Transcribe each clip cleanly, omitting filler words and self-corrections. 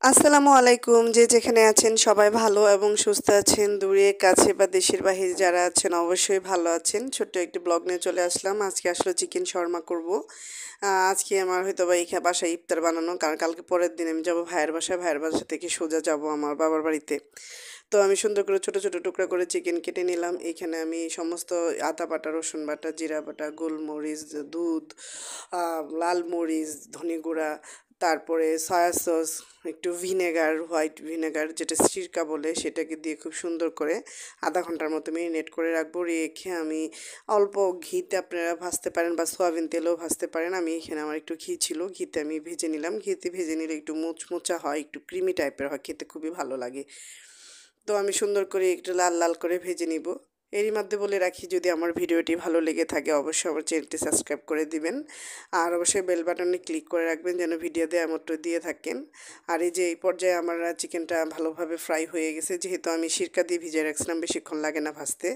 আসসালামু আলাইকুম। যে যেখানে আছেন সবাই ভালো এবং সুস্থ আছেন। দূরে কাছে বা দেশের বাহিরে যারা আছেন অবশ্যই ভালো আছেন। ছোট্ট একটি ব্লগ নিয়ে চলে আসলাম। আজকে আসলে চিকেন শর্মা করব। আজকে আমার হয়তোবা বাসায় ইফতার বানানো, কারণ কালকে পরের দিন আমি যাব ভাইয়ের বাসায়। ভাইয়ের বাসা থেকে সোজা যাব আমার বাবার বাড়িতে। তো আমি সুন্দর করে ছোট ছোট টুকরা করে চিকেন কেটে নিলাম। এখানে আমি সমস্ত আদা বাটা, রসুন বাটা, জিরা বাটা, গোলমরিচ, দুধ, লাল মরিচ, ধনে গুঁড়া, তারপরে সয়া সস, একটু ভিনেগার, হোয়াইট ভিনেগার যেটা সিরকা বলে, সেটাকে দিয়ে খুব সুন্দর করে আধা ঘন্টার মতো মেরিনেট করে রাখবো। রেখে আমি অল্প ঘিতে আপনারা ভাজতে পারেন বা সয়াবিন তেলেও ভাজতে পারেন। আমি এখানে আমার একটু ঘি ছিল, ঘিতে আমি ভেজে নিলাম। ঘিতে ভেজে নিলে একটু মুচমুচা হয়, একটু ক্রিমি টাইপের হয়, খেতে খুবই ভালো লাগে। তো আমি সুন্দর করে একটু লাল লাল করে ভেজে নিব। এরই মধ্যে বলে রাখি, যদি আমার ভিডিওটি ভালো লেগে থাকে অবশ্যই আমার চ্যানেলটি সাবস্ক্রাইব করে দিবেন। আর অবশ্যই বেল বাটনে ক্লিক করে রাখবেন যেন ভিডিও দেওয়া মাত্র দিয়ে থাকেন। আর এই যে এই পর্যায়ে আমার চিকেনটা ভালোভাবে ফ্রাই হয়ে গেছে, যেহেতু আমি সিরকা দিয়ে ভিজিয়ে রাখছিলাম, বেশিক্ষণ লাগে না ভাজতে।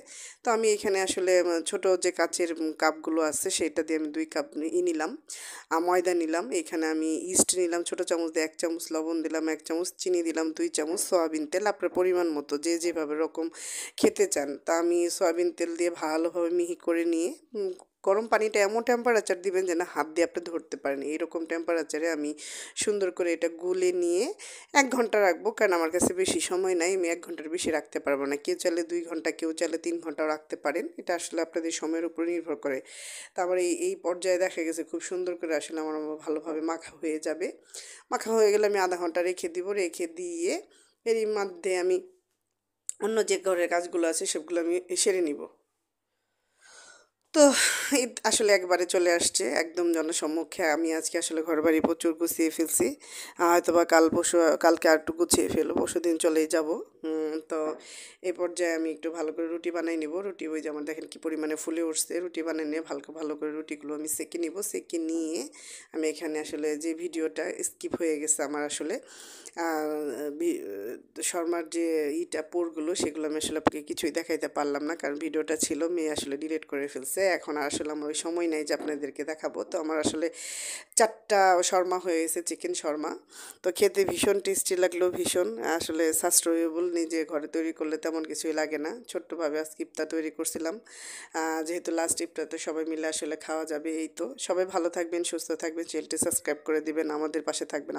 তো আমি এখানে আসলে ছোট যে কাচের কাপগুলো আছে সেটা দিয়ে আমি 2 কাপ নিলাম ময়দা নিলাম। এখানে আমি ইস্ট নিলাম ছোটো চামচ দিয়ে, 1 চামচ লবণ দিলাম, 1 চামচ চিনি দিলাম, 2 চামচ সয়াবিন তেল, আপনার পরিমাণ মতো যে যেভাবে রকম খেতে চান। তা আমি সয়াবিন তেল দিয়ে ভালোভাবে মিহি করে নিয়ে গরম পানিটা এমন টেম্পারেচার দিবেন যেন হাত দিয়ে আপনি ধরতে পারেন, এইরকম টেম্পারেচারে আমি সুন্দর করে এটা গুলে নিয়ে 1 ঘন্টা রাখবো। কারণ আমার কাছে বেশি সময় নাই, আমি 1 ঘন্টার বেশি রাখতে পারবো না। কেউ চাইলে 2 ঘন্টা, কেউ চাইলে 3 ঘন্টাও রাখতে পারেন, এটা আসলে আপনাদের সময়ের উপর নির্ভর করে। তারপরে এই পর্যায়ে দেখা গেছে খুব সুন্দর করে আসলে আমার ভালোভাবে মাখা হয়ে যাবে। মাখা হয়ে গেলে আমি আধা ঘন্টা রেখে দিব। রেখে দিয়ে এরই মধ্যে আমি অন্য যে ঘরের কাজগুলো আছে সেগুলো আমি সেরে নিব। তো ঈদ আসলে একবারে চলে আসছে একদম জনসম্মুখে। আমি আজকে আসলে ঘরবাড়ি প্রচুর গুছিয়ে ফেলছি। হয়তোবা কালকে আর একটু গুছিয়ে ফেলবো, পরশুদিন চলেই যাব। তো এই পর্যায়ে আমি একটু ভালো করে রুটি বানাই নিব। রুটি ওই যেমন দেখেন কি পরিমাণে ফুলে উঠছে। রুটি বানিয়ে নিয়ে ভালো ভালো করে রুটিগুলো আমি সেঁকে নিব। সেঁকে নিয়ে আমি এখানে আসলে যে ভিডিওটা স্কিপ হয়ে গেছে আমার আসলে শর্মার যে পোরগুলো, সেগুলো আমি আসলে আপনাকে কিছুই দেখাইতে পারলাম না, কারণ ভিডিওটা ছিল, মেয়ে আসলে ডিলিট করে ফেলছে। এখন আর আসলে আমার ওই সময় নাই যে আপনাদেরকে দেখাবো। তো আমার আসলে 4টা শর্মা হয়ে গেছে, চিকেন শর্মা। তো খেতে ভীষণ টেস্টি লাগলো, ভীষণ আসলে সাশ্রয়বল। নিজে ঘরে তৈরি করলে তেমন কিছুই লাগে না। ছোট্টভাবে আজকে ইফতার তৈরি করছিলাম, যেহেতু লাস্ট ইফতারতে সবাই মিলে আসলে খাওয়া যাবে। এই তো, সবাই ভালো থাকবেন, সুস্থ থাকবেন, চ্যানেলটি সাবস্ক্রাইব করে দিবেন, আমাদের পাশে থাকবেন।